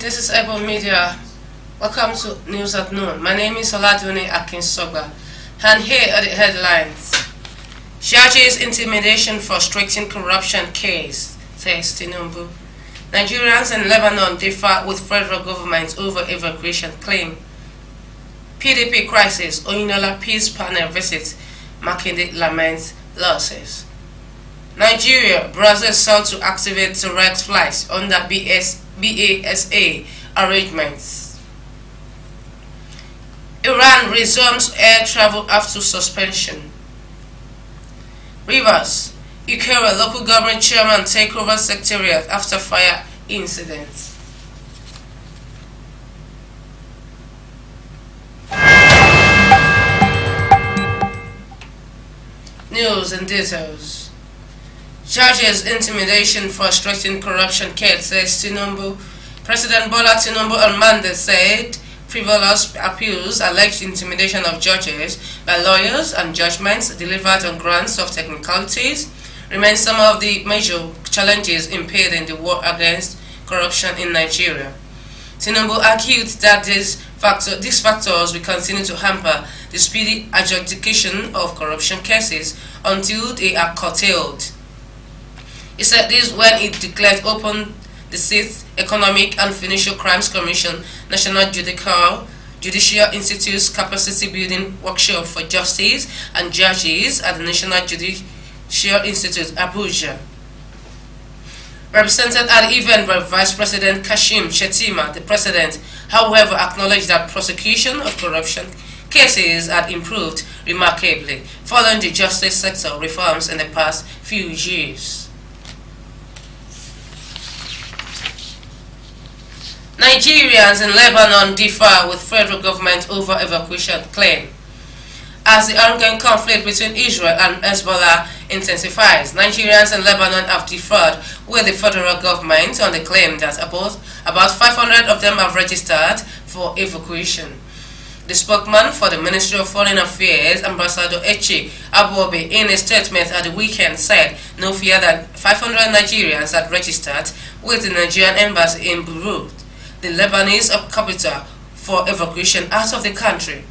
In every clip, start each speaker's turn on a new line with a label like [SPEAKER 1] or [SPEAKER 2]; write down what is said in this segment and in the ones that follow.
[SPEAKER 1] This is EBO Media. Welcome to News at Noon. My name is Oladune Akinsoba, and here are the headlines. Judges intimidation frustrating corruption case, says Tinubu. Nigerians in Lebanon differ with federal government over evacuation claim. PDP crisis, Oyinola peace panel visit, Makinde laments losses. Nigeria, Brazil sought to activate direct flights under BASA arrangements. Iran resumes air travel after suspension. Rivers, Ikera local government chairman take over secretariat after fire incident. News and details. Judges intimidation frustrating corruption case, says Tinubu. President Bola Tinubu on Monday said frivolous appeals, alleged intimidation of judges by lawyers and judgments delivered on grounds of technicalities remain some of the major challenges impeding the war against corruption in Nigeria. Tinubu argued that these factors will continue to hamper the speedy adjudication of corruption cases until they are curtailed. He said this when he declared open the 6th Economic and Financial Crimes Commission National Judicial Institute's Capacity Building Workshop for Justice and Judges at the National Judicial Institute, Abuja. Represented at the event by Vice President Kashim Shettima, the President, however, acknowledged that prosecution of corruption cases had improved remarkably following the justice sector reforms in the past few years. Nigerians in Lebanon differ with federal government over evacuation claim. As the ongoing conflict between Israel and Hezbollah intensifies, Nigerians in Lebanon have differed with the federal government on the claim that about 500 of them have registered for evacuation. The spokesman for the Ministry of Foreign Affairs, Ambassador Eche Abobe, in a statement at the weekend said no fewer than 500 Nigerians had registered with the Nigerian embassy in Beirut, the Lebanese capital, for evacuation out of the country.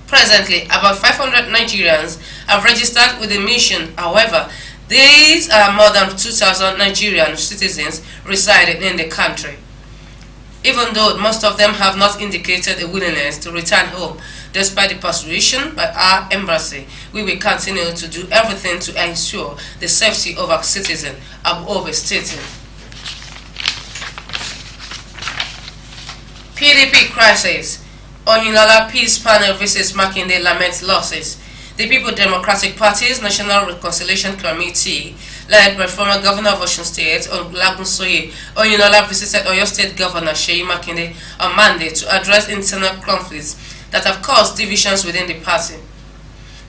[SPEAKER 1] Presently, about 500 Nigerians have registered with the mission. However, these are more than 2,000 Nigerian citizens residing in the country. Even though most of them have not indicated a willingness to return home, despite the persuasion by our embassy, we will continue to do everything to ensure the safety of our citizens, Abobe stated. PDP crisis, Oyinola peace panel visits Makinde laments losses. The People Democratic Party's National Reconciliation Committee, led by former Governor of Osun State, Olagunsoye Oyinola, visited Oyo State Governor Seyi Makinde on Monday to address internal conflicts that have caused divisions within the party.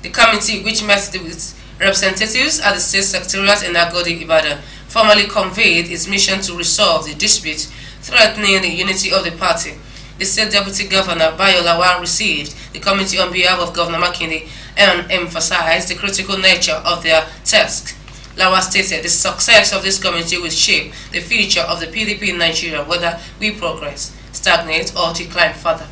[SPEAKER 1] The committee, which met with representatives at the State Secretariat in Agodi, Ibadan, formally conveyed its mission to resolve the dispute threatening the unity of the party. The State Deputy Governor Bayo Lawal received the committee on behalf of Governor Makinde and emphasized the critical nature of their task. Lawal stated the success of this committee will shape the future of the PDP in Nigeria, whether we progress, stagnate, or decline further.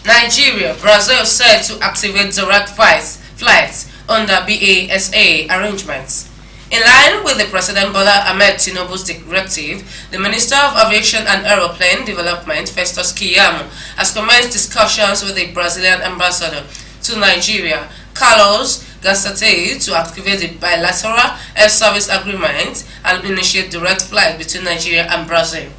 [SPEAKER 1] Nigeria, Brazil said to activate direct flights under BASA arrangements. In line with the President Bola Ahmed Tinubu's directive, the Minister of Aviation and Aeroplane Development, Festus Keyamo, has commenced discussions with the Brazilian ambassador to Nigeria, Carlos Gassate, to activate the bilateral air service agreement and initiate direct flight between Nigeria and Brazil.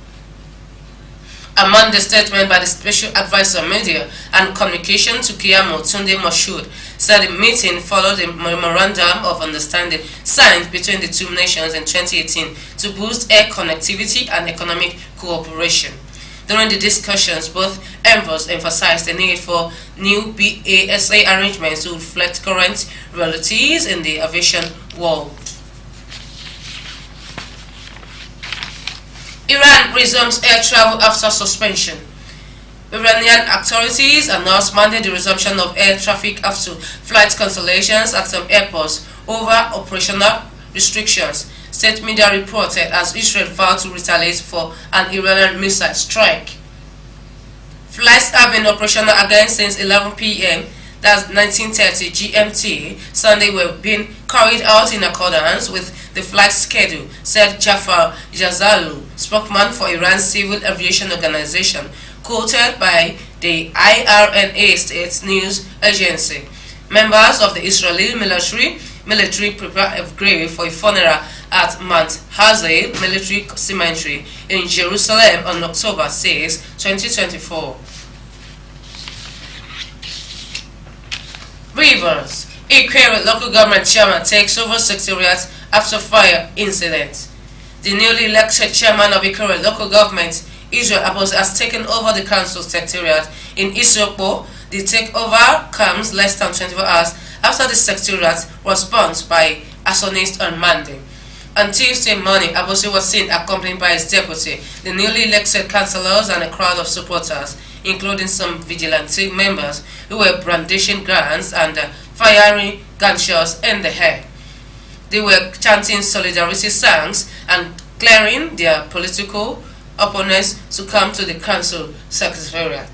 [SPEAKER 1] Among the statement by the Special Advisor Media and Communication to Keyamo, Tunde Moshood, said the meeting followed a memorandum of understanding signed between the two nations in 2018 to boost air connectivity and economic cooperation. During the discussions, both envoys emphasized the need for new BASA arrangements to reflect current realities in the aviation world. Iran resumes air travel after suspension. Iranian authorities announced Monday the resumption of air traffic after flight cancellations at some airports over operational restrictions state media reported as Israel vowed to retaliate for an Iranian missile strike. Flights have been operational again since 11 p.m. that's 19:30 GMT Sunday were being carried out in accordance with the flight schedule, said Jafar Jazalu, spokesman for Iran's civil aviation organization, quoted by the IRNA state news agency. Members of the Israeli military prepared a grave for a funeral at Mount Hazel Military Cemetery in Jerusalem on October 6, 2024. Rivers. Ikere local government chairman takes over secretariat after fire incident. The newly elected chairman of Ikere local government, Israel Abos, has taken over the council secretariat in Isiokpo. The takeover comes less than 24 hours after the secretariat was burnt by arsonists on Monday. On Tuesday morning, Abosi was seen accompanied by his deputy, the newly elected councillors, and a crowd of supporters, including some vigilante members who were brandishing guns and firing gunshots in the air. They were chanting solidarity songs and clearing their political opponents to come to the council secretariat.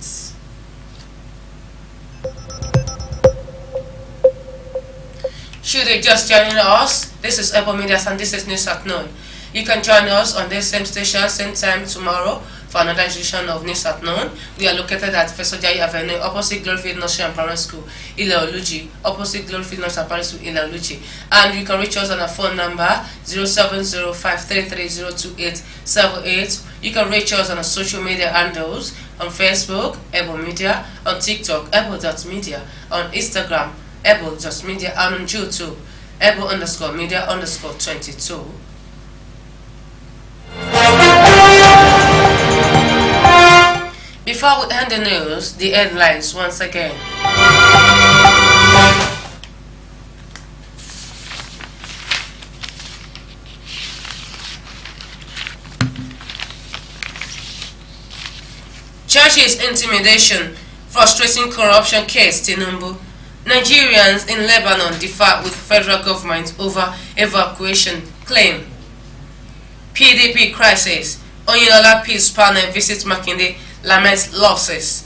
[SPEAKER 1] Should you just joining us, this is EBO Media and this is News at Noon. You can join us on this same station, same time tomorrow for another edition of News at Noon. We are located at Fesojai Avenue, opposite Gloryfield Nursery and Primary School, Ile-Oluji, opposite Gloryfield Nursery and Primary School, Ile-Oluji. And you can reach us on our phone number 07053302878. You can reach us on our social media handles on Facebook, EBO Media, on TikTok, EBO.media, on Instagram, EBO.media, and on YouTube, EBO_media_22. Before we end the news, the headlines once again. Churches intimidation, frustrating corruption case, Tinubu. Nigerians in Lebanon differ with federal government over evacuation claim. PDP crisis. Oyinlola peace panel visits Makinde, laments losses.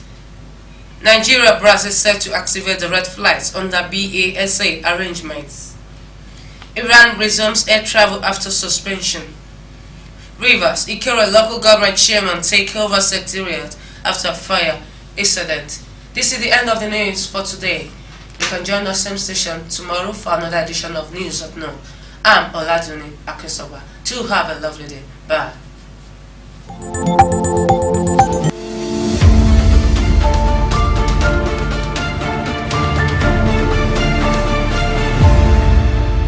[SPEAKER 1] Nigeria Brazil set to activate the red flags under BASA arrangements. Iran resumes air travel after suspension. Rivers. Ikere local government chairman take over secretariat after fire incident. This is the end of the news for today. You can join us same station tomorrow for another edition of News at Noon. I'm Oladuni Akinsoba. To have a lovely day. Bye.